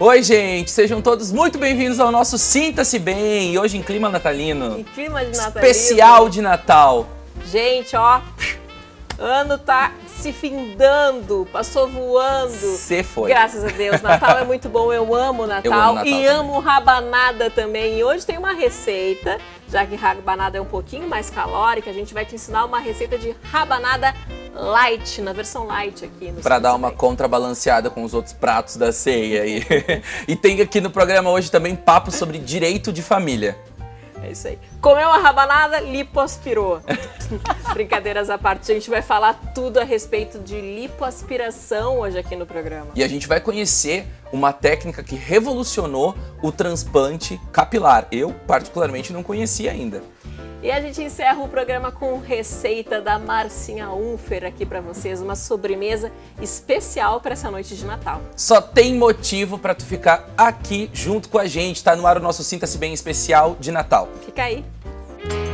Oi, gente, sejam todos muito bem-vindos ao nosso Sinta-se Bem, e hoje em clima natalino. Em clima de natalino. Especial de Natal. Gente, ó, ano tá se findando, passou voando. Você foi. Graças a Deus, Natal é muito bom, eu amo Natal, Eu amo Natal e também. amo rabanada também. E hoje tem uma receita, já que rabanada é um pouquinho mais calórica, a gente vai te ensinar uma receita de rabanada light, na versão light aqui no Pra dar Sinta-se uma Bem. contrabalanceada com os outros pratos da ceia aí. E tem aqui no programa hoje também papo sobre direito de família. É isso aí. Comeu uma rabanada, lipoaspirou. Brincadeiras à parte, a gente vai falar tudo a respeito de lipoaspiração hoje aqui no programa. E a gente vai conhecer uma técnica que revolucionou o transplante capilar. Eu, particularmente, não conhecia ainda. E a gente encerra o programa com receita da Marcinha Unfer aqui pra vocês, uma sobremesa especial para essa noite de Natal. Só tem motivo pra tu ficar aqui junto com a gente. Tá no ar o nosso Sinta-se Bem especial de Natal. Fica aí.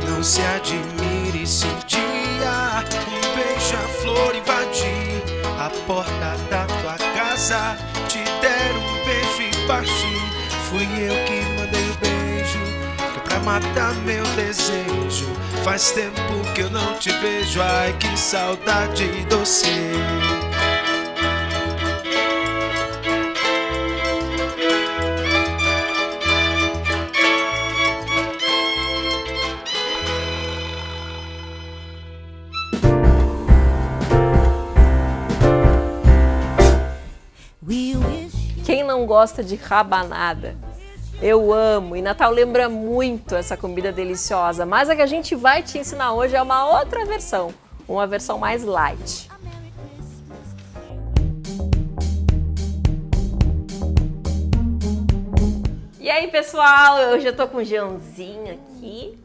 Não se admire se um dia um beija-flor invadir a porta da tua casa, te der um beijo e partir. Fui eu que mandei o beijo, que é pra matar meu desejo. Faz tempo que eu não te vejo, ai que saudade doce. Quem não gosta de rabanada? Eu amo, e Natal lembra muito essa comida deliciosa, mas a que a gente vai te ensinar hoje é uma outra versão, uma versão mais light. E aí, pessoal, hoje eu tô com o Jeanzinho aqui,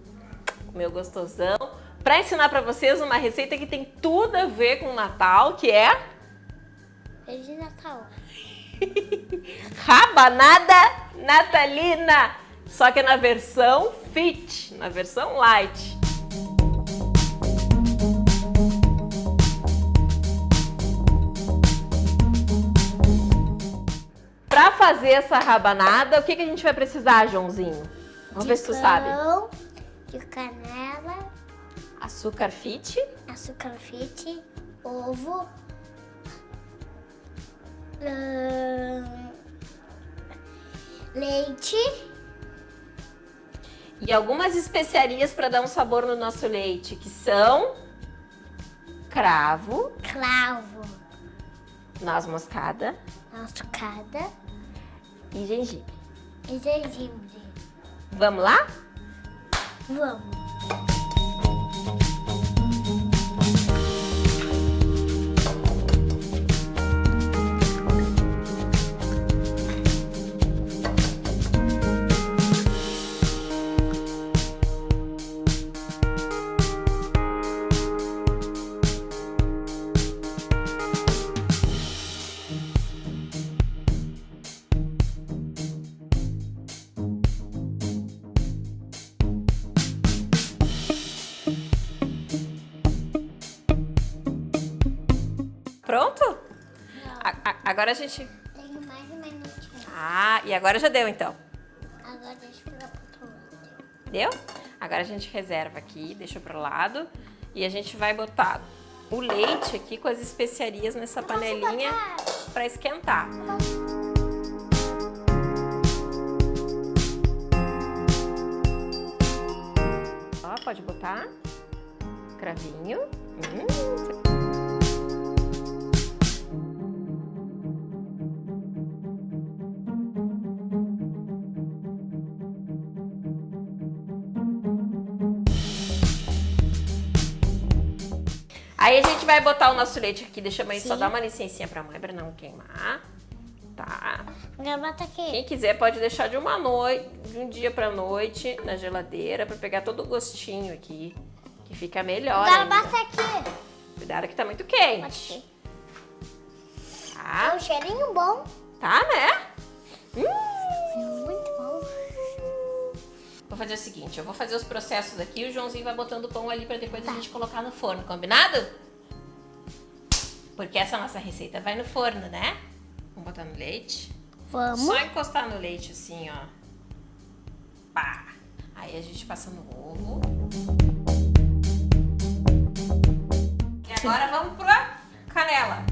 meu gostosão, para ensinar para vocês uma receita que tem tudo a ver com o Natal, que é Feliz Natal. rabanada natalina, só que é na versão fit, na versão light. Para fazer essa rabanada, o que a gente vai precisar, Joãozinho? Vamos ver se tu sabe. Pão, de canela, Açúcar fit, açúcar fit, ovo, leite, e algumas especiarias para dar um sabor no nosso leite, que são cravo, cravo, noz moscada açucada e gengibre. e gengibre. Vamos lá? Vamos. Pronto? Agora a gente... Tenho mais um minutinho. Ah, e agora já deu então. Agora deixa eu pegar pro outro lado. Deu? Agora a gente reserva aqui, deixa pro lado. E a gente vai botar o leite aqui com as especiarias nessa panelinha para esquentar. Ó, pode botar. Cravinho. Aí a gente vai botar o nosso leite aqui. Deixa a mãe só dar uma licencinha pra mãe pra não queimar. Tá. Gravata aqui. Quem quiser pode deixar de uma noite, de um dia pra noite na geladeira pra pegar todo o gostinho aqui, que fica melhor Gravata ainda. aqui. Cuidado que tá muito Pode quente. ser. Tá? É um cheirinho bom. Tá, né? Muito bom. Vou fazer o seguinte, eu vou fazer os processos aqui e o Joãozinho vai botando o pão ali pra depois a gente colocar no forno, combinado? Porque essa nossa receita vai no forno, né? Vamos botar no leite. Vamos. Só encostar no leite assim, ó. Pá. Aí a gente passa no ovo. E agora vamos pra canela.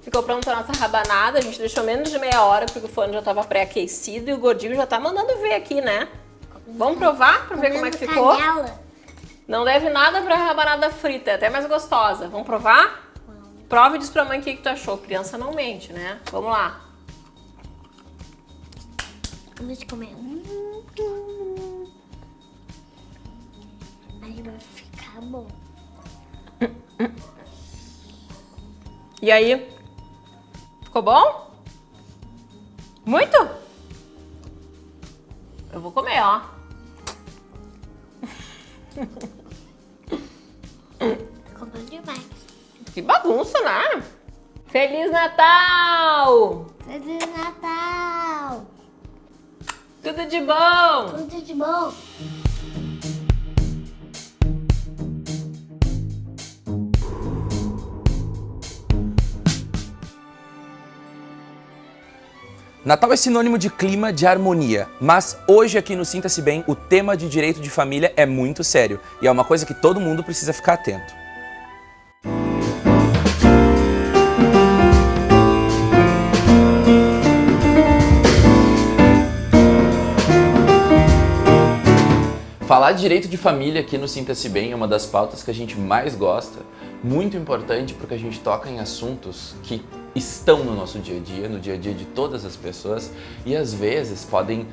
Ficou pronta a nossa rabanada, a gente deixou menos de meia hora porque o forno já estava pré-aquecido e o gordinho já tá mandando ver aqui, né? Vamos provar pra ver como é que ficou? Canela. Não deve nada pra rabanada frita, é até mais gostosa. Vamos provar? Prova e diz pra mãe o que tu achou. Criança não mente, né? Vamos lá. Vamos comer. Aí vai ficar bom. E aí? Ficou bom? Muito? Eu vou comer, ó. Ficou bom demais. Que bagunça, né? Feliz Natal! Feliz Natal! Tudo de bom! Tudo de bom. Natal é sinônimo de clima, de harmonia, mas hoje aqui no Sinta-se Bem, o tema de direito de família é muito sério e é uma coisa que todo mundo precisa ficar atento. Falar de direito de família aqui no Sinta-se Bem é uma das pautas que a gente mais gosta, muito importante porque a gente toca em assuntos que estão no nosso dia a dia, no dia a dia de todas as pessoas e às vezes podem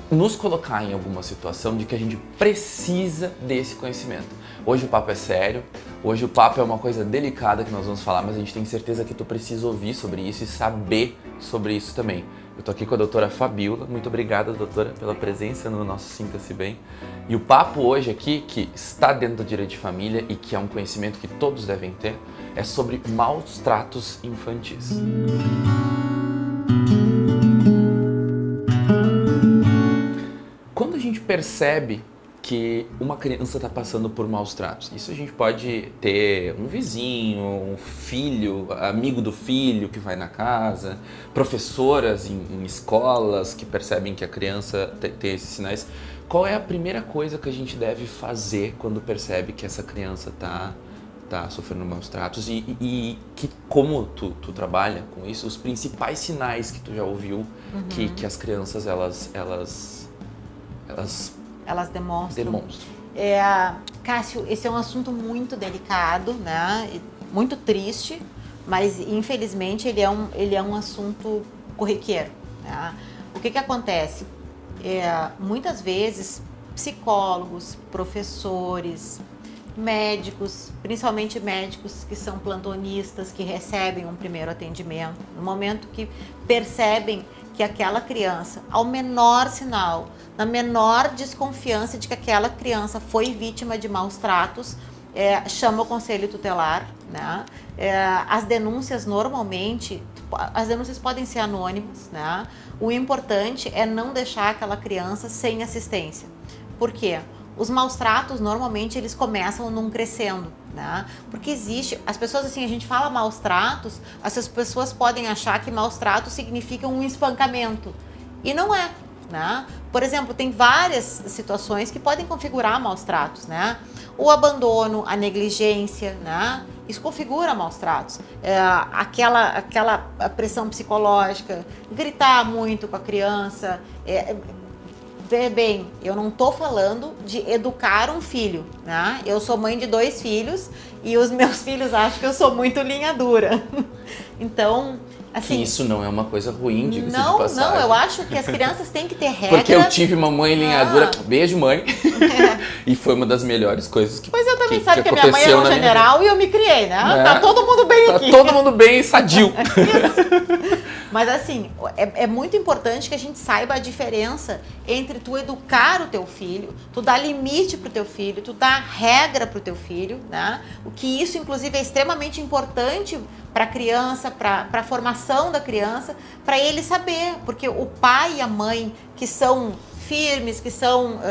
nos colocar em alguma situação de que a gente precisa desse conhecimento. Hoje o papo é sério, hoje o papo é uma coisa delicada que nós vamos falar, mas a gente tem certeza que tu precisa ouvir sobre isso e saber sobre isso também. Eu tô aqui com a doutora Fabiola, muito obrigada, doutora, pela presença no nosso Sinta-se Bem. E o papo hoje aqui, que está dentro do direito de família e que é um conhecimento que todos devem ter, é sobre maus tratos infantis. Quando a gente percebe que uma criança está passando por maus tratos, isso a gente pode ter um vizinho, um filho, amigo do filho que vai na casa, professoras em escolas que percebem que a criança tem esses sinais. Qual é a primeira coisa que a gente deve fazer quando percebe que essa criança está sofrendo maus tratos e que, como tu trabalha com isso, os principais sinais que tu já ouviu que as crianças elas demonstram. Cássio, esse é um assunto muito delicado, né? Muito triste, mas infelizmente ele é um assunto corriqueiro, né? O que acontece? Muitas vezes psicólogos, professores, médicos, principalmente médicos que são plantonistas, que recebem um primeiro atendimento, no momento que percebem que aquela criança, ao menor sinal, na menor desconfiança de que aquela criança foi vítima de maus tratos, chama o conselho tutelar, né? As denúncias normalmente, as denúncias podem ser anônimas, né? O importante é não deixar aquela criança sem assistência. Por quê? Os maus tratos, normalmente, eles começam num crescendo, né? Porque existe, as pessoas, assim, a gente fala maus tratos, essas pessoas podem achar que maus tratos significam um espancamento. E não é, né? Por exemplo, tem várias situações que podem configurar maus tratos, né? O abandono, a negligência, né? Isso configura maus tratos. Aquela pressão psicológica, gritar muito com a criança. Vê bem, eu não tô falando de educar um filho, né? Eu sou mãe de 2 filhos e os meus filhos acham que eu sou muito linha dura. Então, Assim, que isso não é uma coisa ruim, diga-se de não, passagem. não, eu acho que as crianças têm que ter regra. Porque eu tive uma mãe lenhadora, Ah. beijo mãe, e foi uma das melhores coisas que Pois eu também que sabe que a minha mãe é aconteceu um na minha general e eu me criei, né? É. Tá todo mundo bem vida. aqui. Tá todo mundo bem sadio. Mas assim, é muito importante que a gente saiba a diferença entre tu educar o teu filho, tu dar limite pro teu filho, tu dar regra pro teu filho, né? O que isso, inclusive, é extremamente importante para a criança, para a formação da criança, para ele saber, porque o pai e a mãe que são firmes, que são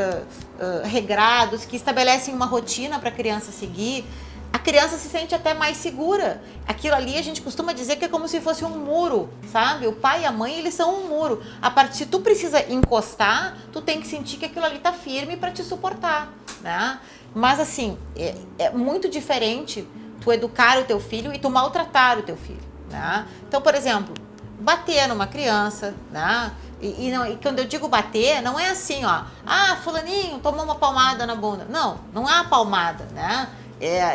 regrados, que estabelecem uma rotina para a criança seguir, a criança se sente até mais segura. Aquilo ali a gente costuma dizer que é como se fosse um muro, sabe? O pai e a mãe, eles são um muro. A partir, se tu precisa encostar, tu tem que sentir que aquilo ali tá firme para te suportar, né? Mas assim, é muito diferente tu educar o teu filho e tu maltratar o teu filho, né? Então, por exemplo, bater numa criança, né? E quando eu digo bater, não é assim, ó, ah, fulaninho tomou uma palmada na bunda. Não, não é a palmada, né?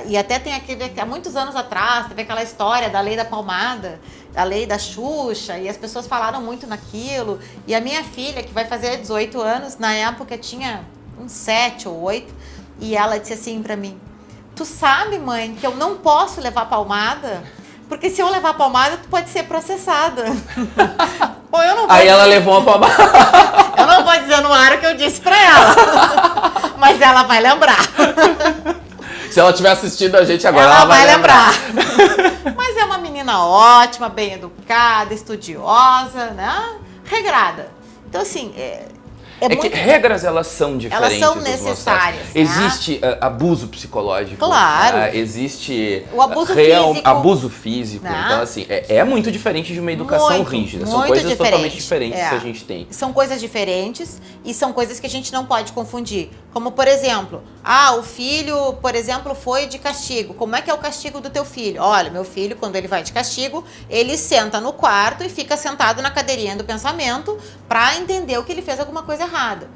E até tem há muitos anos atrás, teve aquela história da lei da palmada, da lei da Xuxa, e as pessoas falaram muito naquilo. E a minha filha, que vai fazer 18 anos, na época tinha uns 7 ou 8, e ela disse assim pra mim, tu sabe, mãe, que eu não posso levar palmada? Porque se eu levar palmada, tu pode ser processada. Pô, eu não vou Aí dizer, ela levou uma palmada. eu não vou dizer no ar o que eu disse pra ela, mas ela vai lembrar. Se ela tiver assistido a gente agora, Ela vai lembrar. Mas é uma menina ótima, bem educada, estudiosa, né? Regrada. Então, assim, É que regras, elas são diferentes. Elas são dos nossos necessárias, pais. né? Existe abuso psicológico. Claro. Existe O abuso físico. abuso físico. Né? Então, assim, é muito diferente de uma educação Muito, rígida. São muito coisas diferente. totalmente diferentes É. que a gente tem. São coisas diferentes e são coisas que a gente não pode confundir. Como, por exemplo, o filho, por exemplo, foi de castigo. Como é que é o castigo do teu filho? Olha, meu filho, quando ele vai de castigo, ele senta no quarto e fica sentado na cadeirinha do pensamento para entender o que ele fez alguma coisa errada.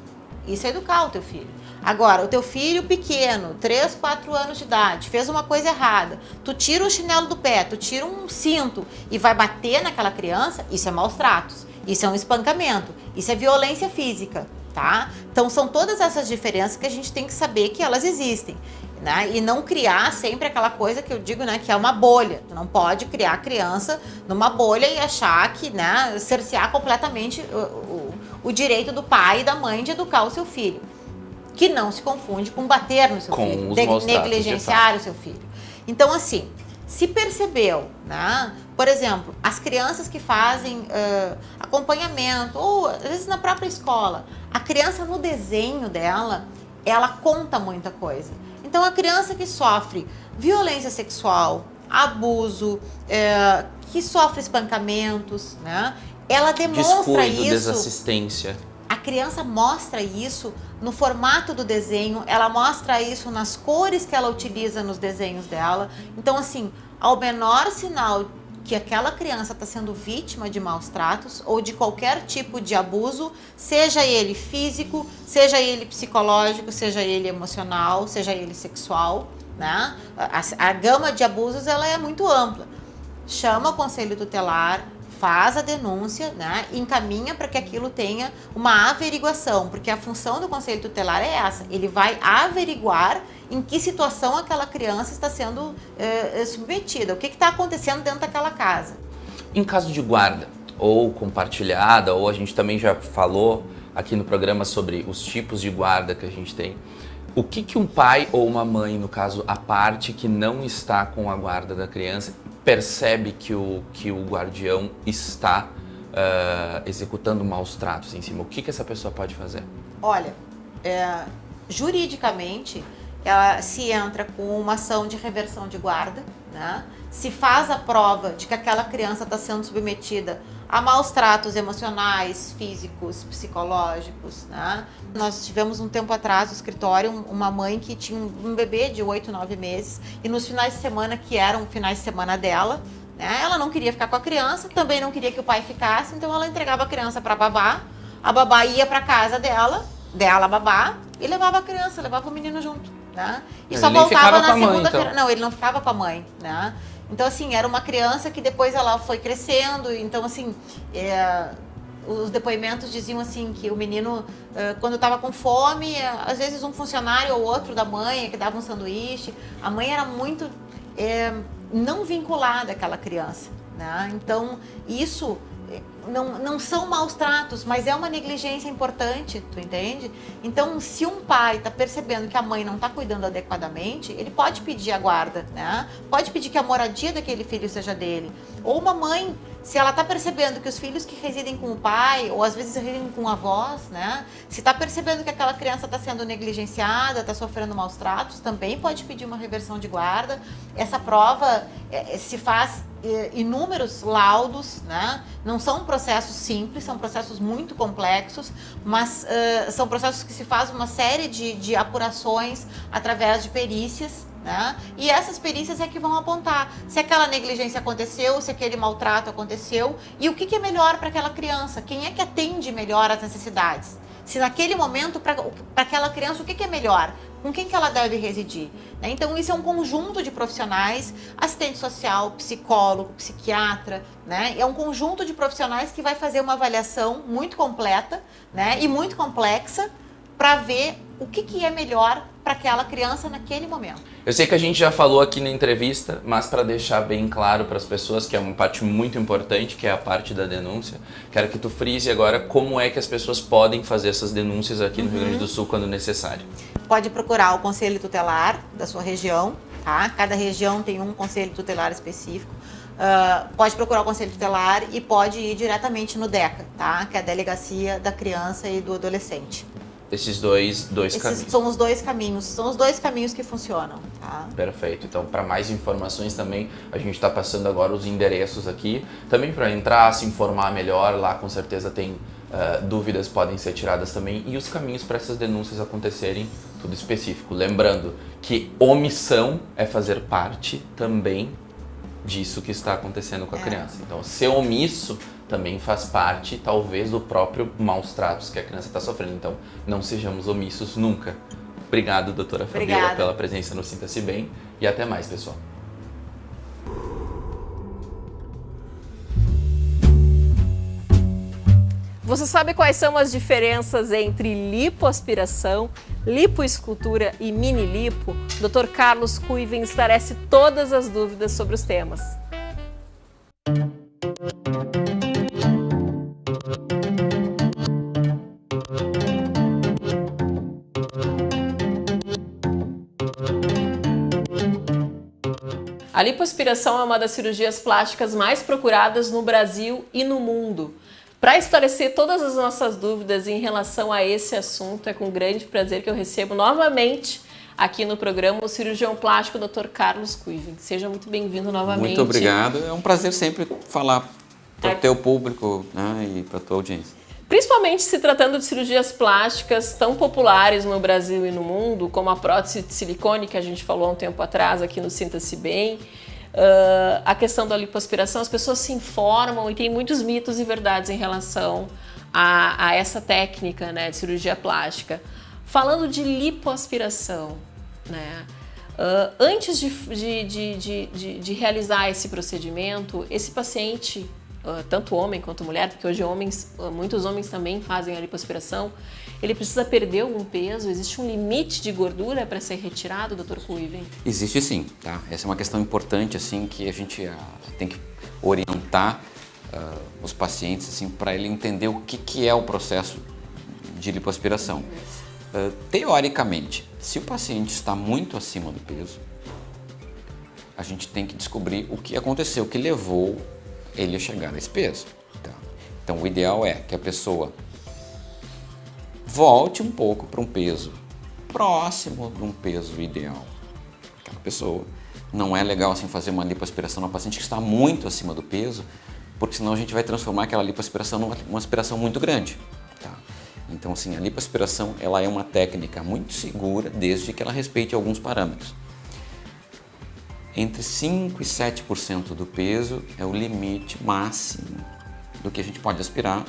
Isso é educar o teu filho. Agora, o teu filho pequeno, 3, 4 anos de idade, fez uma coisa errada, tu tira o chinelo do pé, tu tira um cinto e vai bater naquela criança, isso é maus tratos, isso é um espancamento, isso é violência física, tá? Então, são todas essas diferenças que a gente tem que saber que elas existem, né? E não criar sempre aquela coisa que eu digo, né, que é uma bolha. Tu não pode criar a criança numa bolha e achar que, né, cercear completamente o direito do pai e da mãe de educar o seu filho. Que não se confunde com bater no seu Com filho, os maus tratos, negligenciar o seu filho. Então, assim, se percebeu, né? Por exemplo, as crianças que fazem acompanhamento, ou às vezes na própria escola, a criança no desenho dela, ela conta muita coisa. Então, a criança que sofre violência sexual, abuso, que sofre espancamentos, né? Ela demonstra Descuido, isso. desassistência. A criança mostra isso no formato do desenho, ela mostra isso nas cores que ela utiliza nos desenhos dela. Então, assim, ao menor sinal que aquela criança está sendo vítima de maus tratos ou de qualquer tipo de abuso, seja ele físico, seja ele psicológico, seja ele emocional, seja ele sexual, né? A gama de abusos, ela é muito ampla. Chama o conselho tutelar, faz a denúncia, né, e encaminha para que aquilo tenha uma averiguação, porque a função do conselho tutelar é essa, ele vai averiguar em que situação aquela criança está sendo submetida, o que está acontecendo dentro daquela casa. Em caso de guarda, ou compartilhada, ou a gente também já falou aqui no programa sobre os tipos de guarda que a gente tem, o que um pai ou uma mãe, no caso a parte que não está com a guarda da criança, percebe que o guardião está executando maus tratos em cima? O que essa pessoa pode fazer? Olha, juridicamente, se entra com uma ação de reversão de guarda, né? Se faz a prova de que aquela criança está sendo submetida a maus tratos emocionais, físicos, psicológicos, né? Nós tivemos um tempo atrás no escritório uma mãe que tinha um bebê de 8, 9 meses e nos finais de semana, que eram finais de semana dela, né, ela não queria ficar com a criança, também não queria que o pai ficasse, então ela entregava a criança para babá, a babá ia para casa dela, babá, e levava a criança, levava o menino junto, né? E Ele só nem voltava ficava na com a mãe, segunda-feira. então. Não, ele não ficava com a mãe, né? Então, assim, era uma criança que depois ela foi crescendo, então, assim, os depoimentos diziam assim que o menino, quando estava com fome, às vezes um funcionário ou outro da mãe que dava um sanduíche, a mãe era muito não vinculada àquela criança, né? Então, isso não são maus tratos, mas é uma negligência importante, tu entende? Então, se um pai está percebendo que a mãe não está cuidando adequadamente, ele pode pedir a guarda, né? Pode pedir que a moradia daquele filho seja dele. Ou uma mãe, se ela está percebendo que os filhos que residem com o pai, ou às vezes residem com avós, né? Se está percebendo que aquela criança está sendo negligenciada, está sofrendo maus tratos, também pode pedir uma reversão de guarda. Essa prova se faz inúmeros laudos, né? Não são processos simples, são processos muito complexos, mas são processos que se faz uma série de apurações através de perícias, né? E essas perícias é que vão apontar se aquela negligência aconteceu, se aquele maltrato aconteceu e o que é melhor para aquela criança, quem é que atende melhor às necessidades. Se naquele momento, para aquela criança, o que é melhor? Com quem que ela deve residir? Né? Então, isso é um conjunto de profissionais, assistente social, psicólogo, psiquiatra, né? É um conjunto de profissionais que vai fazer uma avaliação muito completa, né? E muito complexa para ver o que é melhor para aquela criança naquele momento. Eu sei que a gente já falou aqui na entrevista, mas para deixar bem claro para as pessoas, que é uma parte muito importante, que é a parte da denúncia, quero que tu frise agora como é que as pessoas podem fazer essas denúncias aqui no Rio Grande do Sul quando necessário. Pode procurar o conselho tutelar da sua região, tá? Cada região tem um conselho tutelar específico. Pode procurar o conselho tutelar e pode ir diretamente no DECA, tá? Que é a Delegacia da Criança e do Adolescente. Esses dois caminhos. São os dois caminhos que funcionam, tá? Perfeito. Então, para mais informações também, a gente está passando agora os endereços aqui. Também para entrar, se informar melhor, lá com certeza tem dúvidas podem ser tiradas também. E os caminhos para essas denúncias acontecerem, tudo específico. Lembrando que omissão é fazer parte também disso que está acontecendo com a criança. Então, ser omisso também faz parte, talvez, do próprio maus tratos que a criança está sofrendo. Então, não sejamos omissos nunca. Obrigado, doutora Fabiola, pela presença no Sinta-se Bem e até mais, pessoal. Você sabe quais são as diferenças entre lipoaspiração, lipoescultura e mini lipo? Dr. Carlos Kuiven esclarece todas as dúvidas sobre os temas. A lipoaspiração é uma das cirurgias plásticas mais procuradas no Brasil e no mundo. Para esclarecer todas as nossas dúvidas em relação a esse assunto, é com grande prazer que eu recebo novamente aqui no programa o cirurgião plástico Dr. Carlos Kuiven. Seja muito bem-vindo novamente. Muito obrigado. É um prazer sempre falar para o teu público, né, e para a tua audiência. Principalmente se tratando de cirurgias plásticas tão populares no Brasil e no mundo, como a prótese de silicone, que a gente falou há um tempo atrás aqui no Sinta-se Bem. A questão da lipoaspiração, as pessoas se informam e tem muitos mitos e verdades em relação a essa técnica, né, de cirurgia plástica. Falando de lipoaspiração, né, antes de realizar esse procedimento, esse paciente, tanto homem quanto mulher, porque hoje muitos homens também fazem a lipoaspiração, ele precisa perder algum peso? Existe um limite de gordura para ser retirado, Dr. Kuiven? Existe sim, tá? Essa é uma questão importante, assim, que a gente tem que orientar os pacientes, assim, para ele entender o que é o processo de lipoaspiração. Teoricamente, se o paciente está muito acima do peso, a gente tem que descobrir o que aconteceu, o que levou ele a chegar a esse peso. Tá? Então, o ideal é que a pessoa volte um pouco para um peso próximo de um peso ideal. Aquela pessoa, não é legal assim fazer uma lipoaspiração no paciente que está muito acima do peso, porque senão a gente vai transformar aquela lipoaspiração numa aspiração muito grande. Tá? Então, assim, a lipoaspiração ela é uma técnica muito segura desde que ela respeite alguns parâmetros. Entre 5% e 7% do peso é o limite máximo do que a gente pode aspirar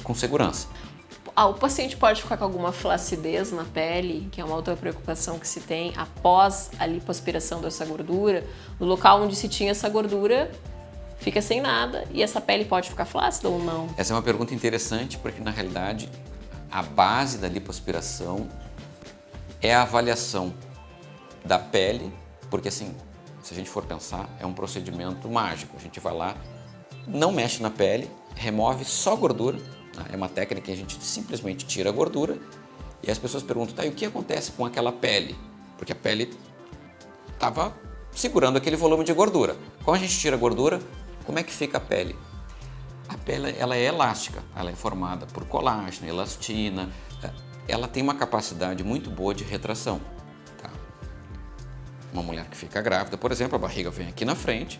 com segurança. O paciente pode ficar com alguma flacidez na pele, que é uma outra preocupação que se tem após a lipoaspiração dessa gordura. No local onde se tinha essa gordura, fica sem nada e essa pele pode ficar flácida ou não? Essa é uma pergunta interessante porque, na realidade, a base da lipoaspiração é a avaliação da pele, porque assim, se a gente for pensar, é um procedimento mágico. A gente vai lá, não mexe na pele, remove só gordura, né? É uma técnica que a gente simplesmente tira a gordura e as pessoas perguntam, tá, e o que acontece com aquela pele? Porque a pele estava segurando aquele volume de gordura. Quando a gente tira a gordura, como é que fica a pele? A pele ela é elástica, ela é formada por colágeno, elastina, ela tem uma capacidade muito boa de retração. Tá? Uma mulher que fica grávida, por exemplo, a barriga vem aqui na frente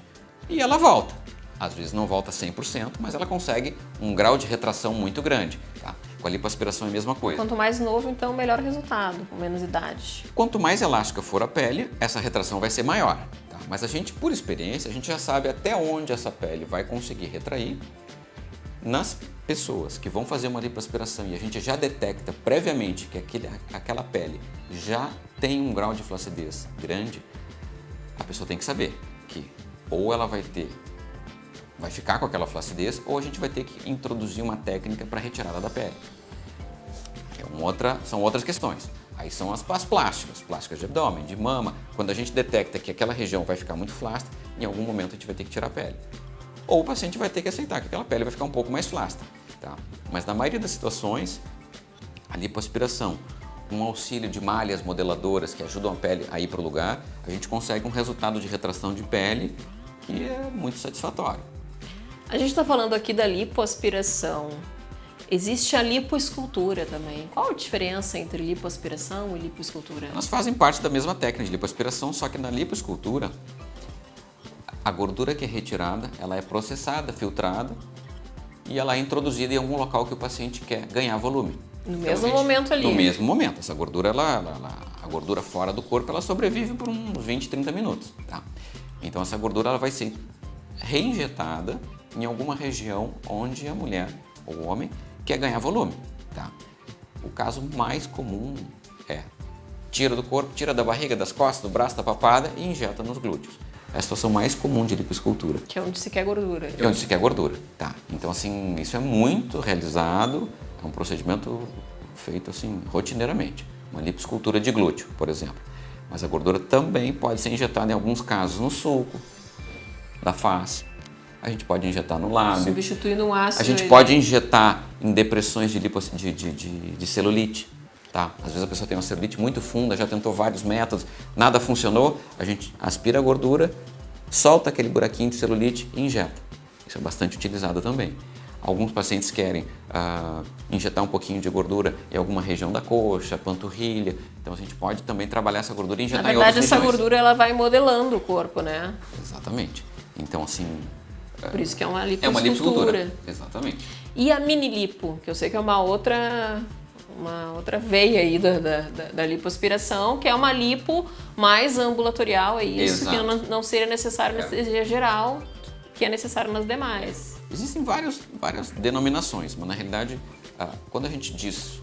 e ela volta. Às vezes não volta 100%, mas ela consegue um grau de retração muito grande. Tá? Com a lipoaspiração é a mesma coisa. Quanto mais novo, então, melhor resultado, com menos idade. Quanto mais elástica for a pele, essa retração vai ser maior. Tá? Mas a gente, por experiência, a gente já sabe até onde essa pele vai conseguir retrair. Nas pessoas que vão fazer uma lipoaspiração e a gente já detecta previamente que aquela pele já tem um grau de flacidez grande, a pessoa tem que saber que ou ela vai ficar com aquela flacidez ou a gente vai ter que introduzir uma técnica para retirada da pele. São outras questões. Aí são as plásticas de abdômen, de mama. Quando a gente detecta que aquela região vai ficar muito flácida, em algum momento a gente vai ter que tirar a pele. Ou o paciente vai ter que aceitar que aquela pele vai ficar um pouco mais flácida. Tá? Mas na maioria das situações, a lipoaspiração, com auxílio de malhas modeladoras que ajudam a pele a ir para o lugar, a gente consegue um resultado de retração de pele que é muito satisfatório. A gente está falando aqui da lipoaspiração. Existe a lipoescultura também. Qual a diferença entre lipoaspiração e lipoescultura? Elas fazem parte da mesma técnica de lipoaspiração, só que na lipoescultura, a gordura que é retirada, ela é processada, filtrada e ela é introduzida em algum local que o paciente quer ganhar volume. No mesmo momento ali. No mesmo momento. Essa gordura, a gordura fora do corpo, ela sobrevive por uns 20, 30 minutos. Tá? Então essa gordura ela vai ser reinjetada em alguma região onde a mulher ou o homem quer ganhar volume. Tá? O caso mais comum é tira do corpo, tira da barriga, das costas, do braço, da papada e injeta nos glúteos. É a situação mais comum de lipoescultura. Que é onde se quer gordura. É onde se quer gordura, tá. Então, assim, isso é muito realizado, é um procedimento feito, assim, rotineiramente. Uma lipoescultura de glúteo, por exemplo. Mas a gordura também pode ser injetada, em alguns casos, no sulco da face. A gente pode injetar no lábio. Substituindo um ácido. A gente pode injetar em depressões de celulite. Tá? Às vezes a pessoa tem uma celulite muito funda, já tentou vários métodos, nada funcionou, a gente aspira a gordura, solta aquele buraquinho de celulite e injeta. Isso é bastante utilizado também. Alguns pacientes querem injetar um pouquinho de gordura em alguma região da coxa, panturrilha, então a gente pode também trabalhar essa gordura e injetar em outras regiões. Na verdade, essa gordura ela vai modelando o corpo, né? Exatamente. Então, assim... Por isso que é uma lipoescultura. É uma lipoescultura, exatamente. E a mini lipo, que eu sei que é uma outra veia aí da lipoaspiração, que é uma lipo mais ambulatorial, é isso. Exato. Que não seria necessário anestesia geral, que é necessário nas demais. Existem várias denominações, mas na realidade, quando a gente diz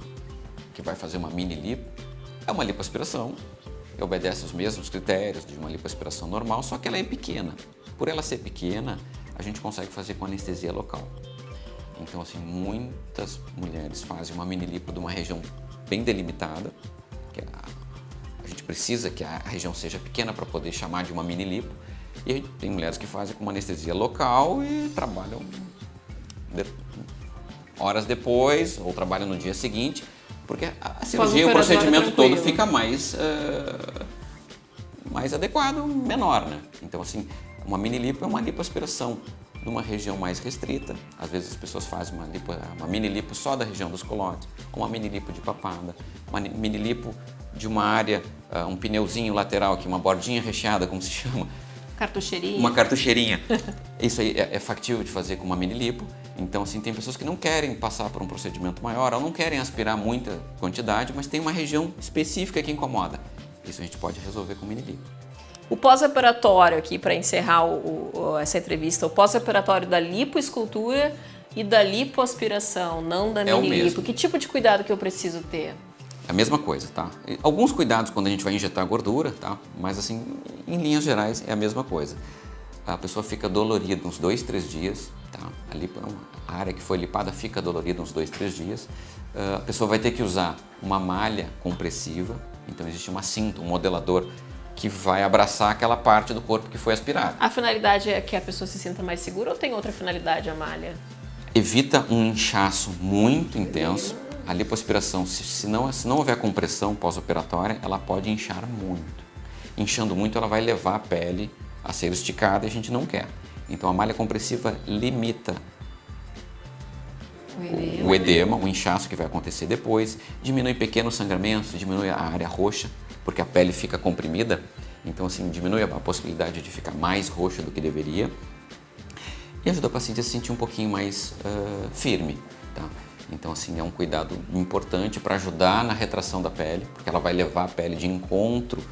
que vai fazer uma mini lipo, é uma lipoaspiração, que obedece os mesmos critérios de uma lipoaspiração normal, só que ela é pequena. Por ela ser pequena, a gente consegue fazer com anestesia local. Então, assim, muitas mulheres fazem uma mini lipo de uma região bem delimitada, que a gente precisa que a região seja pequena para poder chamar de uma mini lipo, e tem mulheres que fazem com uma anestesia local e trabalham horas depois ou trabalham no dia seguinte, porque a cirurgia, o procedimento todo fica mais adequado, menor, né? Então, assim, uma mini lipo é uma lipoaspiração numa região mais restrita. Às vezes as pessoas fazem uma mini lipo só da região dos colotes, uma mini lipo de papada, uma mini lipo de uma área, um pneuzinho lateral aqui, uma bordinha recheada, como se chama. Cartucheirinha. Uma cartucheirinha. Isso aí é factível de fazer com uma mini lipo. Então, assim, tem pessoas que não querem passar por um procedimento maior ou não querem aspirar muita quantidade, mas tem uma região específica que incomoda. Isso a gente pode resolver com mini lipo. O pós-operatório aqui, para encerrar essa entrevista, o pós-operatório da lipoescultura E da lipoaspiração, não da É o mini lipo, mesmo. que tipo de cuidado que eu preciso ter? É a mesma coisa, tá? E alguns cuidados quando a gente vai injetar gordura, tá? Mas assim, em linhas gerais é a mesma coisa. A pessoa fica dolorida uns 2, 3 dias, tá? A área que foi lipada fica dolorida uns 2, 3 dias. A pessoa vai ter que usar uma malha compressiva, então existe uma cinta, um modelador que vai abraçar aquela parte do corpo que foi aspirada. A finalidade é que a pessoa se sinta mais segura ou tem outra finalidade a malha? Evita um inchaço muito intenso. A lipoaspiração, se não houver compressão pós-operatória, ela pode inchar muito. Inchando muito, ela vai levar a pele a ser esticada e a gente não quer. Então a malha compressiva limita o edema, o inchaço que vai acontecer depois, diminui pequenos sangramentos, diminui a área roxa, porque a pele fica comprimida, então assim, diminui a possibilidade de ficar mais roxa do que deveria e ajuda a paciente a se sentir um pouquinho mais firme, tá? Então assim, é um cuidado importante para ajudar na retração da pele, porque ela vai levar a pele de encontro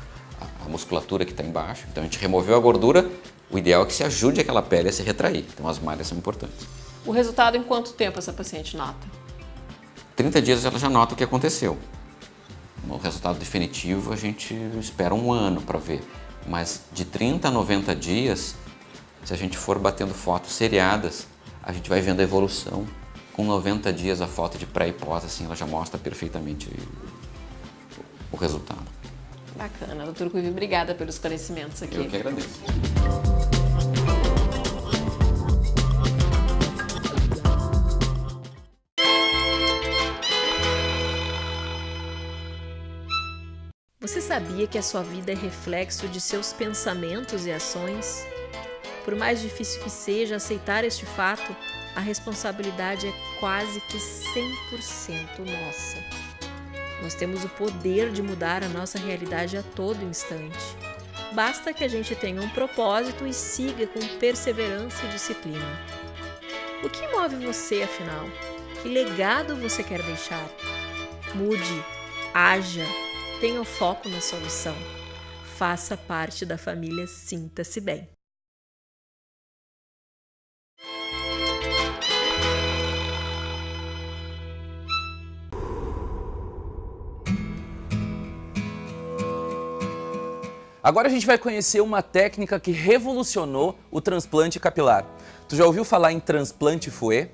à musculatura que está embaixo. Então a gente removeu a gordura, o ideal é que se ajude aquela pele a se retrair, então as malhas são importantes. O resultado em quanto tempo essa paciente nota? 30 dias ela já nota o que aconteceu. O resultado definitivo a gente espera 1 ano para ver, mas de 30 a 90 dias, se a gente for batendo fotos seriadas, a gente vai vendo a evolução. Com 90 dias a foto de pré e pós, assim, ela já mostra perfeitamente o resultado. Bacana. Doutor Cuivi, obrigada pelos esclarecimentos aqui. Eu que agradeço. Você sabia que a sua vida é reflexo de seus pensamentos e ações? Por mais difícil que seja aceitar este fato, a responsabilidade é quase que 100% nossa. Nós temos o poder de mudar a nossa realidade a todo instante. Basta que a gente tenha um propósito e siga com perseverança e disciplina. O que move você, afinal? Que legado você quer deixar? Mude, haja, tenha o foco na solução. Faça parte da família Sinta-se Bem. Agora a gente vai conhecer uma técnica que revolucionou o transplante capilar. Tu já ouviu falar em transplante Fouet?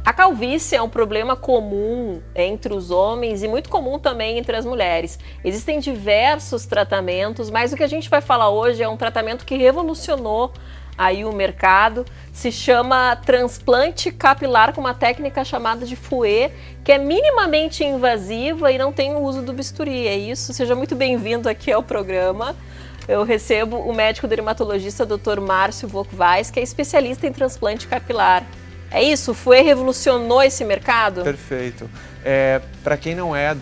A calvície é um problema comum entre os homens e muito comum também entre as mulheres. Existem diversos tratamentos, mas o que a gente vai falar hoje é um tratamento que revolucionou aí o mercado. Se chama transplante capilar com uma técnica chamada de Fouet, que é minimamente invasiva e não tem o uso do bisturi. É isso, seja muito bem-vindo aqui ao programa. Eu recebo o médico dermatologista Dr. Márcio Vocvais, que é especialista em transplante capilar. É isso? O Fouet revolucionou esse mercado? Perfeito. Para quem não é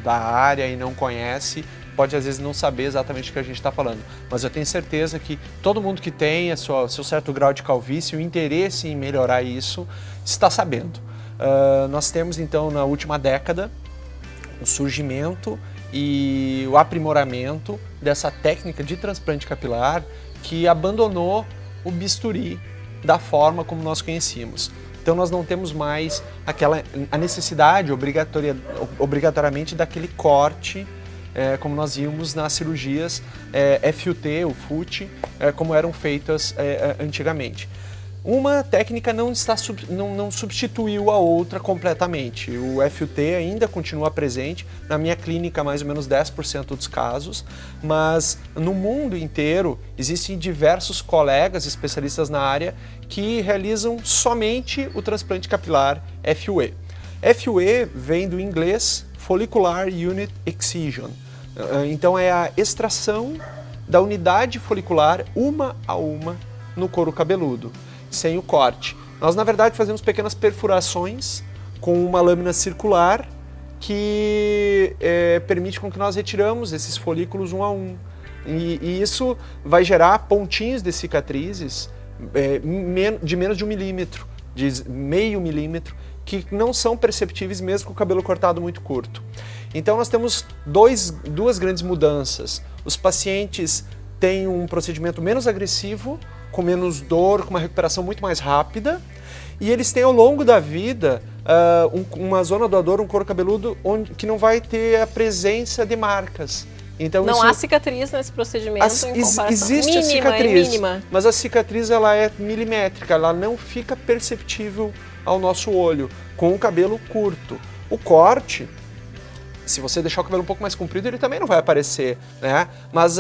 da área e não conhece, pode às vezes não saber exatamente o que a gente está falando, mas eu tenho certeza que todo mundo que tem seu certo grau de calvície, o interesse em melhorar isso, está sabendo. Nós temos então na última década o surgimento e o aprimoramento dessa técnica de transplante capilar que abandonou o bisturi da forma como nós conhecíamos. Então nós não temos mais a necessidade obrigatoriamente daquele corte, como nós vimos nas cirurgias FUT, o FUT, como eram feitas antigamente. Uma técnica não substituiu a outra completamente. O FUT ainda continua presente, na minha clínica mais ou menos 10% dos casos, mas no mundo inteiro existem diversos colegas especialistas na área que realizam somente o transplante capilar FUE. FUE vem do inglês Follicular Unit Excision, então é a extração da unidade folicular uma a uma no couro cabeludo, sem o corte. Nós, na verdade, fazemos pequenas perfurações com uma lâmina circular que permite com que nós retiramos esses folículos um a um. E isso vai gerar pontinhos de cicatrizes de menos de 1 milímetro, de meio milímetro, que não são perceptíveis mesmo com o cabelo cortado muito curto. Então nós temos duas grandes mudanças. Os pacientes têm um procedimento menos agressivo, com menos dor, com uma recuperação muito mais rápida, e eles têm ao longo da vida uma zona doadora, um couro cabeludo, que não vai ter a presença de marcas. Então, não há cicatriz nesse procedimento em comparação. Existe mínima, a cicatriz, é mínima. mas a cicatriz ela é milimétrica, ela não fica perceptível ao nosso olho, com o cabelo curto. O corte, se você deixar o cabelo um pouco mais comprido, ele também não vai aparecer, né? Mas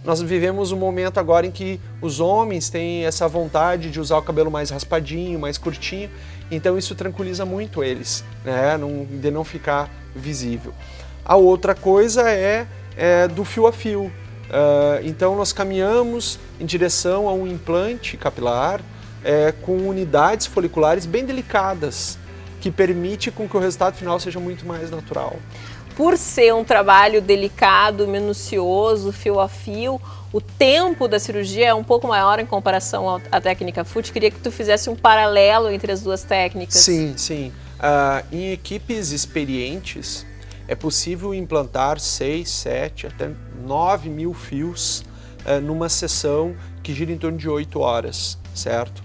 nós vivemos um momento agora em que os homens têm essa vontade de usar o cabelo mais raspadinho, mais curtinho, então isso tranquiliza muito eles, né? De não ficar visível. A outra coisa é do fio a fio. Então nós caminhamos em direção a um implante capilar com unidades foliculares bem delicadas, que permite com que o resultado final seja muito mais natural. Por ser um trabalho delicado, minucioso, fio a fio, o tempo da cirurgia é um pouco maior em comparação à técnica FUT. Queria que tu fizesse um paralelo entre as duas técnicas. Sim. Em equipes experientes, é possível implantar 6, 7, até 9 mil fios numa sessão que gira em torno de 8 horas, certo?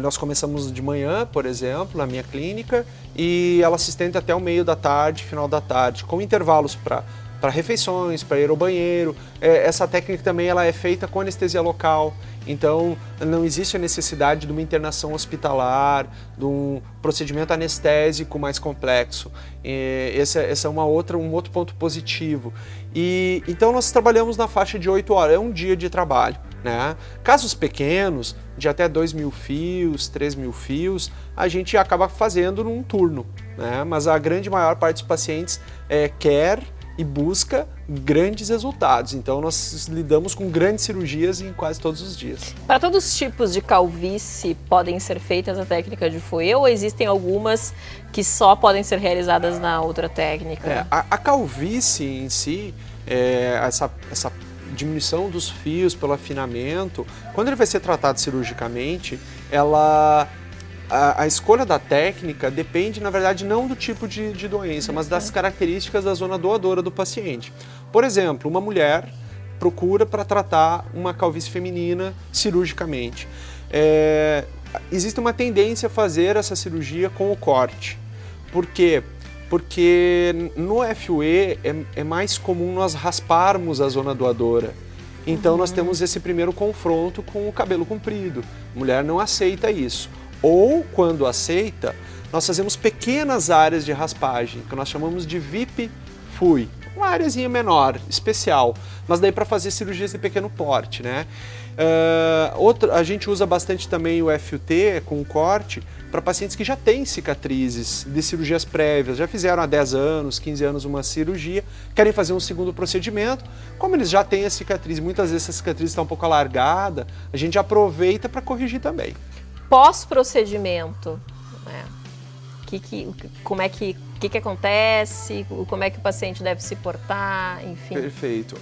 Nós começamos de manhã, por exemplo, na minha clínica, e ela se estende até o meio da tarde, final da tarde, com intervalos para refeições, para ir ao banheiro. Essa técnica também ela é feita com anestesia local, então não existe a necessidade de uma internação hospitalar, de um procedimento anestésico mais complexo. Esse é um outro ponto positivo. Então nós trabalhamos na faixa de 8 horas, é um dia de trabalho, né? Casos pequenos, de até 2 mil fios, 3 mil fios, a gente acaba fazendo num turno, né? Mas a grande maior parte dos pacientes quer e busca grandes resultados. Então nós lidamos com grandes cirurgias em quase todos os dias. Para todos os tipos de calvície podem ser feitas a técnica de Fouet ou existem algumas que só podem ser realizadas na outra técnica? A calvície em si, essa diminuição dos fios pelo afinamento, quando ele vai ser tratado cirurgicamente, a escolha da técnica depende, na verdade, não do tipo de doença, mas das características da zona doadora do paciente. Por exemplo, uma mulher procura para tratar uma calvície feminina cirurgicamente. Existe uma tendência a fazer essa cirurgia com o corte. Por quê? Porque no FUE é mais comum nós rasparmos a zona doadora. Então nós temos esse primeiro confronto com o cabelo comprido. A mulher não aceita isso. Ou, quando aceita, nós fazemos pequenas áreas de raspagem, que nós chamamos de VIP-FUI. Uma áreazinha menor, especial, mas daí para fazer cirurgias de pequeno porte, né? A gente usa bastante também o FUT com corte para pacientes que já têm cicatrizes de cirurgias prévias, já fizeram há 10 anos, 15 anos uma cirurgia, querem fazer um segundo procedimento. Como eles já têm a cicatriz, muitas vezes essa cicatriz está um pouco alargada, a gente aproveita para corrigir também. Pós-procedimento, né? Como é que acontece, como é que o paciente deve se portar, enfim. Perfeito.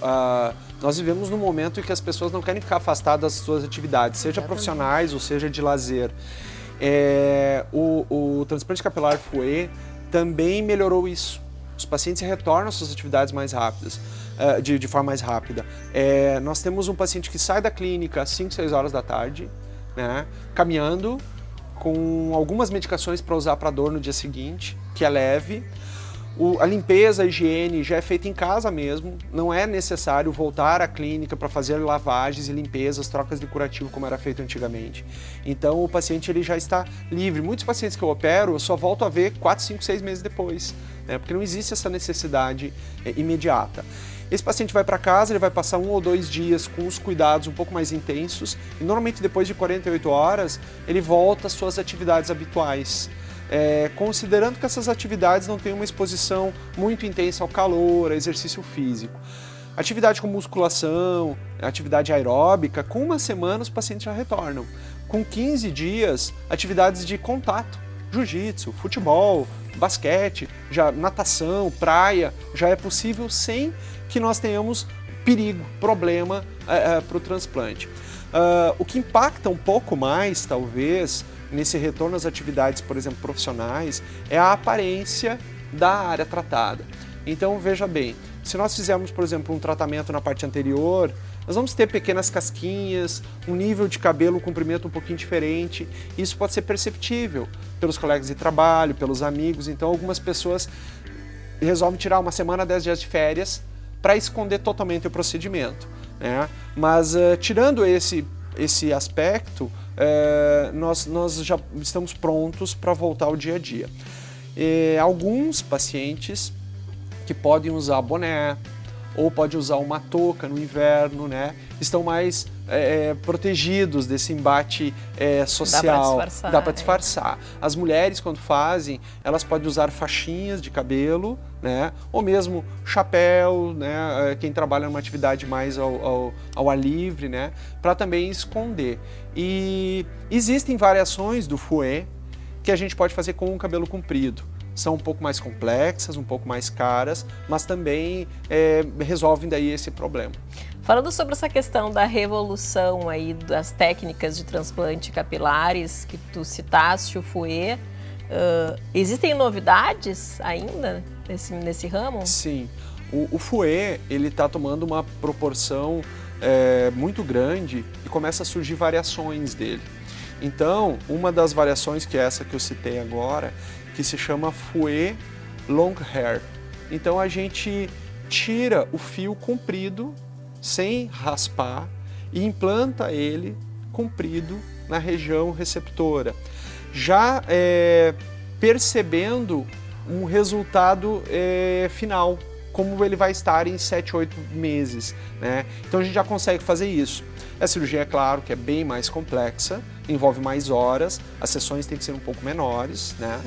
Nós vivemos num momento em que as pessoas não querem ficar afastadas das suas atividades, seja profissionais ou seja de lazer. O transplante capilar Fouet também melhorou isso. Os pacientes retornam às suas atividades mais rápidas, de forma mais rápida. Nós temos um paciente que sai da clínica às 5, 6 horas da tarde, né, caminhando, com algumas medicações para usar para dor no dia seguinte, que é leve. A limpeza, a higiene já é feita em casa mesmo, não é necessário voltar à clínica para fazer lavagens e limpezas, trocas de curativo como era feito antigamente. Então o paciente ele já está livre. Muitos pacientes que eu opero eu só volto a ver 4, 5, 6 meses depois, né, porque não existe essa necessidade imediata. Esse paciente vai para casa, ele vai passar 1 ou 2 dias com os cuidados um pouco mais intensos e normalmente depois de 48 horas ele volta às suas atividades habituais. Considerando que essas atividades não têm uma exposição muito intensa ao calor, a exercício físico. Atividade com musculação, atividade aeróbica, com 1 semana os pacientes já retornam. Com 15 dias, atividades de contato, jiu-jitsu, futebol, basquete, natação, praia, já é possível sem que nós tenhamos perigo, problema para o transplante. O que impacta um pouco mais, talvez, nesse retorno às atividades, por exemplo, profissionais, é a aparência da área tratada. Então, veja bem, se nós fizermos, por exemplo, um tratamento na parte anterior, nós vamos ter pequenas casquinhas, um nível de cabelo, um comprimento um pouquinho diferente. Isso pode ser perceptível pelos colegas de trabalho, pelos amigos. Então, algumas pessoas resolvem tirar uma semana, 10 dias de férias para esconder totalmente o procedimento, né? Mas, tirando esse aspecto, nós já estamos prontos para voltar ao dia a dia. Alguns pacientes que podem usar boné ou podem usar uma touca no inverno, né, estão mais protegidos desse embate social. Dá para disfarçar. As mulheres, quando fazem, elas podem usar faixinhas de cabelo, né, ou mesmo chapéu, né, quem trabalha numa atividade mais ao ar livre, né, para também esconder. E existem variações do fouet que a gente pode fazer com o cabelo comprido. São um pouco mais complexas, um pouco mais caras, mas também resolvem daí esse problema. Falando sobre essa questão da revolução aí das técnicas de transplante capilares, que tu citaste, o fouet, existem novidades ainda nesse ramo? Sim, o fouet ele está tomando uma proporção muito grande e começa a surgir variações dele. Então, uma das variações, que é essa que eu citei agora, que se chama fouet long hair. Então a gente tira o fio comprido, sem raspar, e implanta ele comprido na região receptora, já percebendo um resultado final, como ele vai estar em 7, 8 meses, né? Então a gente já consegue fazer isso. A cirurgia, é claro, que é bem mais complexa, envolve mais horas, as sessões têm que ser um pouco menores, né?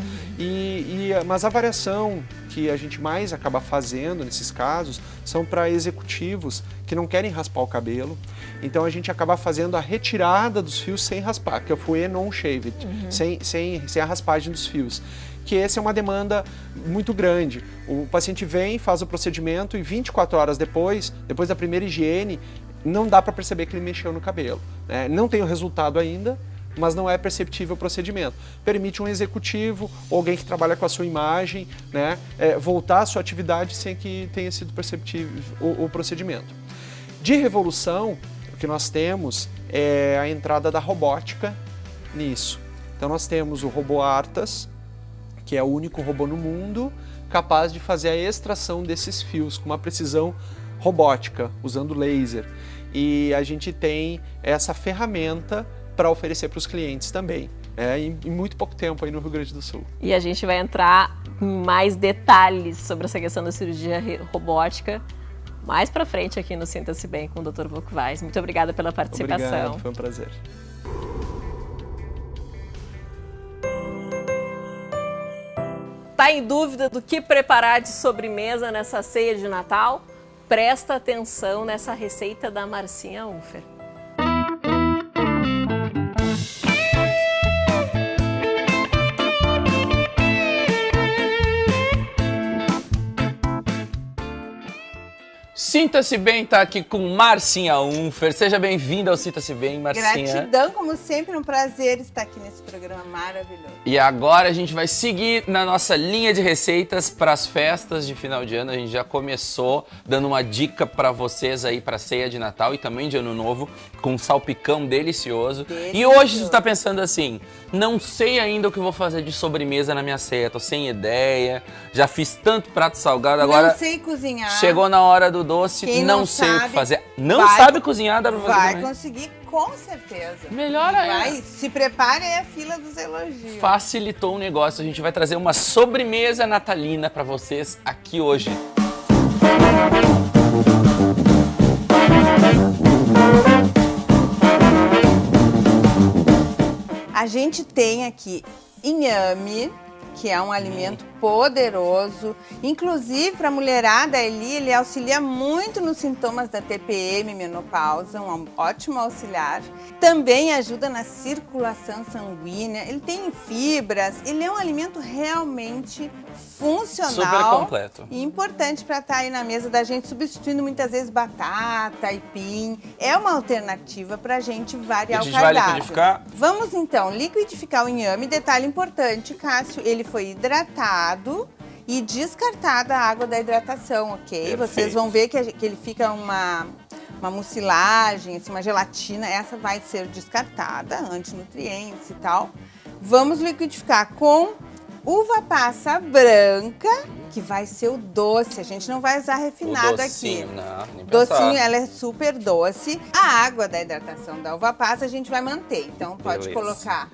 Mas a variação que a gente mais acaba fazendo nesses casos são para executivos que não querem raspar o cabelo, então a gente acaba fazendo a retirada dos fios sem raspar, que é o fouet non-shaved, sem a raspagem dos fios. Que essa é uma demanda muito grande. O paciente vem, faz o procedimento e 24 horas depois da primeira higiene, não dá para perceber que ele mexeu no cabelo, né? Não tem o resultado ainda, mas não é perceptível o procedimento. Permite um executivo ou alguém que trabalha com a sua imagem, né, voltar à sua atividade sem que tenha sido perceptível o procedimento. De revolução, o que nós temos é a entrada da robótica nisso. Então nós temos o robô Artas, que é o único robô no mundo capaz de fazer a extração desses fios com uma precisão robótica, usando laser. E a gente tem essa ferramenta para oferecer para os clientes também, em muito pouco tempo aí no Rio Grande do Sul. E a gente vai entrar em mais detalhes sobre essa questão da cirurgia robótica mais para frente aqui no Sinta-se Bem com o Dr. Vuckweiss. Muito obrigada pela participação. Obrigado, foi um prazer. Tá em dúvida do que preparar de sobremesa nessa ceia de Natal? Presta atenção nessa receita da Marcinha Unfer. Sinta-se Bem tá aqui com Marcinha Unfer. Seja bem-vinda ao Sinta-se Bem, Marcinha. Gratidão, como sempre, um prazer estar aqui nesse programa maravilhoso. E agora a gente vai seguir na nossa linha de receitas para as festas de final de ano. A gente já começou dando uma dica para vocês aí para ceia de Natal e também de Ano Novo, com um salpicão delicioso. E hoje você está pensando assim, não sei ainda o que vou fazer de sobremesa na minha ceia, tô sem ideia, já fiz tanto prato salgado, agora não sei cozinhar. Chegou na hora do doce, Quem não sei o que fazer. Não sabe cozinhar, dá pra fazer vai também. conseguir, com certeza. Melhor ainda. Vai, se prepare aí a fila dos elogios. Facilitou o negócio, a gente vai trazer uma sobremesa natalina pra vocês aqui hoje. A gente tem aqui inhame, que é um alimento poderoso, inclusive para a mulherada, ele auxilia muito nos sintomas da TPM, menopausa, um ótimo auxiliar. Também ajuda na circulação sanguínea, ele tem fibras, ele é um alimento realmente funcional. Super completo. E importante para estar aí na mesa da gente, substituindo muitas vezes batata, aipim. É uma alternativa para a gente variar o cardápio. Vai liquidificar? Vamos então liquidificar o inhame. Detalhe importante, Cássio, ele foi hidratado e descartada a água da hidratação, ok? Perfeito. Vocês vão ver que ele fica uma mucilagem, assim, uma gelatina. Essa vai ser descartada, antinutrientes e tal. Vamos liquidificar com uva passa branca, que vai ser o doce. A gente não vai usar refinado O docinho, aqui. não, nem pensar. Docinho, ela é super doce. A água da hidratação da uva passa a gente vai manter. Então pode Beleza. colocar.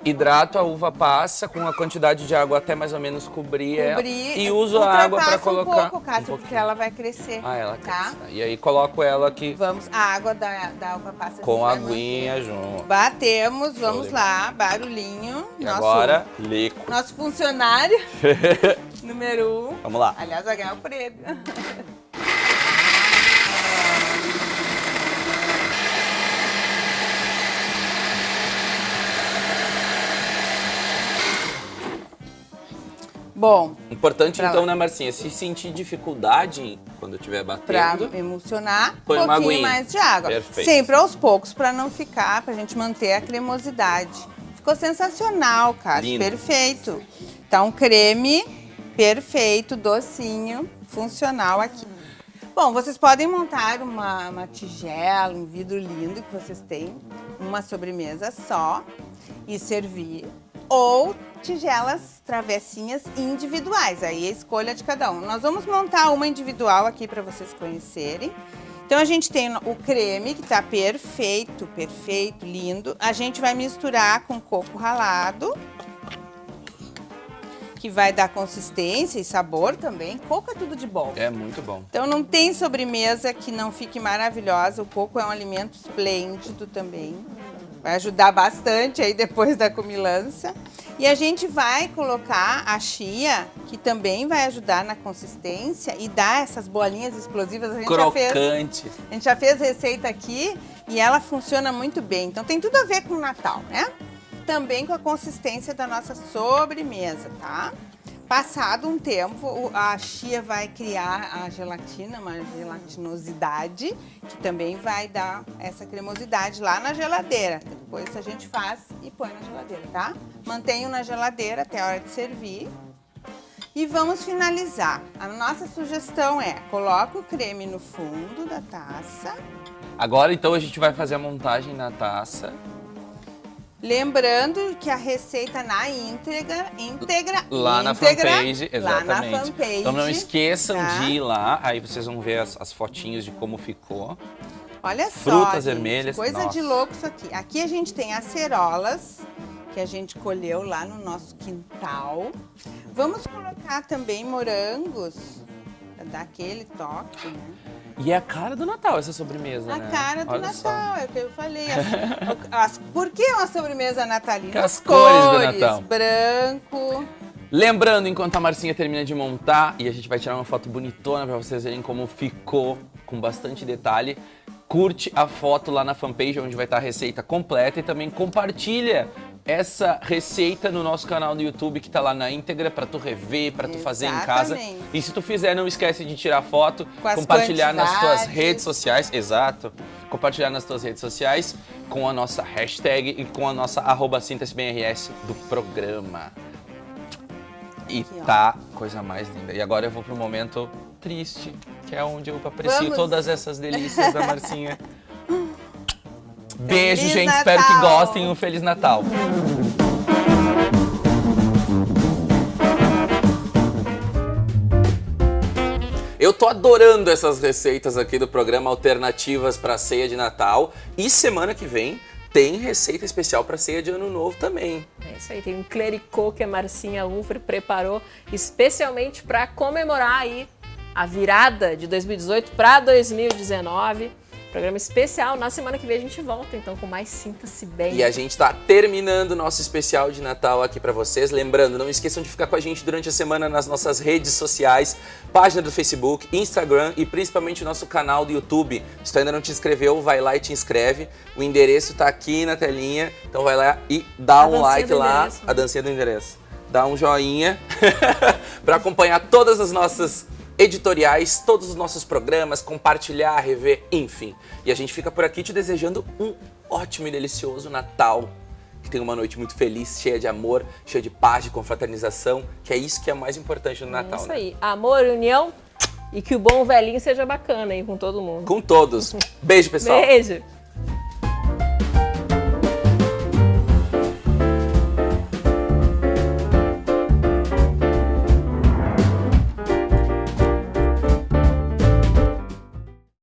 Hidrato a uva passa com a quantidade de água até mais ou menos cobrir ela. E uso a água para colocar. um pouco, Cássio, porque ela vai crescer. Ah, ela tá? cresce. E aí coloco ela aqui Vamos, a água da uva passa. com a a gente vai aguinha manter. junto. Batemos, vamos de lá, barulhinho. E agora, líquido. Nosso funcionário número 1. Vamos lá. Aliás, vai ganhar o prêmio. Bom, Importante Pra então, lá. né, Marcinha? Se sentir dificuldade quando estiver pra batendo, emulsionar, Põe um uma pouquinho aguinha. mais de água. Perfeito. Sempre aos poucos, pra não ficar, pra gente manter a cremosidade. Ficou sensacional, Cássio. Lindo. Perfeito. Tá um creme perfeito, docinho, funcional aqui. Bom, vocês podem montar uma tigela, um vidro lindo que vocês têm, uma sobremesa só e servir. Ou tigelas travessinhas individuais, aí é a escolha de cada um. Nós vamos montar uma individual aqui para vocês conhecerem. Então a gente tem o creme que tá perfeito, perfeito, lindo. A gente vai misturar com coco ralado, que vai dar consistência e sabor também. Coco é tudo de bom. é muito bom. Então não tem sobremesa que não fique maravilhosa. O coco é um alimento esplêndido também. Vai ajudar bastante aí depois da comilança. E a gente vai colocar a chia, que também vai ajudar na consistência e dar essas bolinhas explosivas. A gente Crocante. já fez receita aqui e ela funciona muito bem. Então tem tudo a ver com o Natal, né? Também com a consistência da nossa sobremesa, tá? Passado um tempo, a chia vai criar a gelatina, uma gelatinosidade, que também vai dar essa cremosidade lá na geladeira. Depois a gente faz e põe na geladeira, tá? Mantenho na geladeira até a hora de servir. E vamos finalizar. A nossa sugestão é, coloca o creme no fundo da taça. Agora então a gente vai fazer a montagem na taça. Lembrando que a receita na íntegra Lá na íntegra, fanpage, exatamente. Lá na fanpage. Então não esqueçam tá? de ir lá, aí vocês vão ver as fotinhos de como ficou. Olha só, Frutas gente, vermelhas, coisa nossa. de louco isso aqui. Aqui a gente tem acerolas, que a gente colheu lá no nosso quintal. Vamos colocar também morangos, pra dar aquele toque, né? E é a cara do Natal essa sobremesa, A né? cara do Olha só. Natal, é o que eu falei. Por que uma sobremesa natalina? Que as cores do Natal. Branco. Lembrando, enquanto a Marcinha termina de montar, e a gente vai tirar uma foto bonitona pra vocês verem como ficou, com bastante detalhe, curte a foto lá na fanpage, onde vai estar a receita completa, e também compartilha essa receita no nosso canal no YouTube, que tá lá na íntegra, pra tu rever, pra tu fazer em casa. Exatamente. E se tu fizer, não esquece de tirar foto, Com as compartilhar nas tuas quantidades. redes sociais, exato, compartilhar nas tuas redes sociais com a nossa hashtag e com a nossa @SintasBemRS do programa. E Aqui, ó. tá coisa mais linda. E agora eu vou pro momento triste, que é onde eu aprecio Vamos. todas essas delícias da Marcinha. Beijo, Feliz gente. Natal. Espero que gostem. Um Feliz Natal. Eu tô adorando essas receitas aqui do programa Alternativas para Ceia de Natal. E semana que vem tem receita especial para ceia de Ano Novo também. É isso aí, tem um clericot que a Marcinha Unfre preparou especialmente para comemorar aí a virada de 2018 para 2019. Programa especial. Na semana que vem a gente volta, então, com mais Sinta-se Bem. E a gente tá terminando o nosso especial de Natal aqui pra vocês. Lembrando, não esqueçam de ficar com a gente durante a semana nas nossas redes sociais, página do Facebook, Instagram e principalmente o nosso canal do YouTube. Se tu ainda não te inscreveu, vai lá e te inscreve. O endereço tá aqui na telinha, então vai lá e dá um like lá, a dancinha do endereço. Dá um joinha pra acompanhar todas as nossas editoriais, todos os nossos programas, compartilhar, rever, enfim. E a gente fica por aqui te desejando um ótimo e delicioso Natal que tenham uma noite muito feliz, cheia de amor, cheia de paz, de confraternização, que é isso que é mais importante no Natal, Isso né? aí. Amor, união e que o bom velhinho seja bacana aí com todo mundo. Com todos. Beijo, pessoal. Beijo.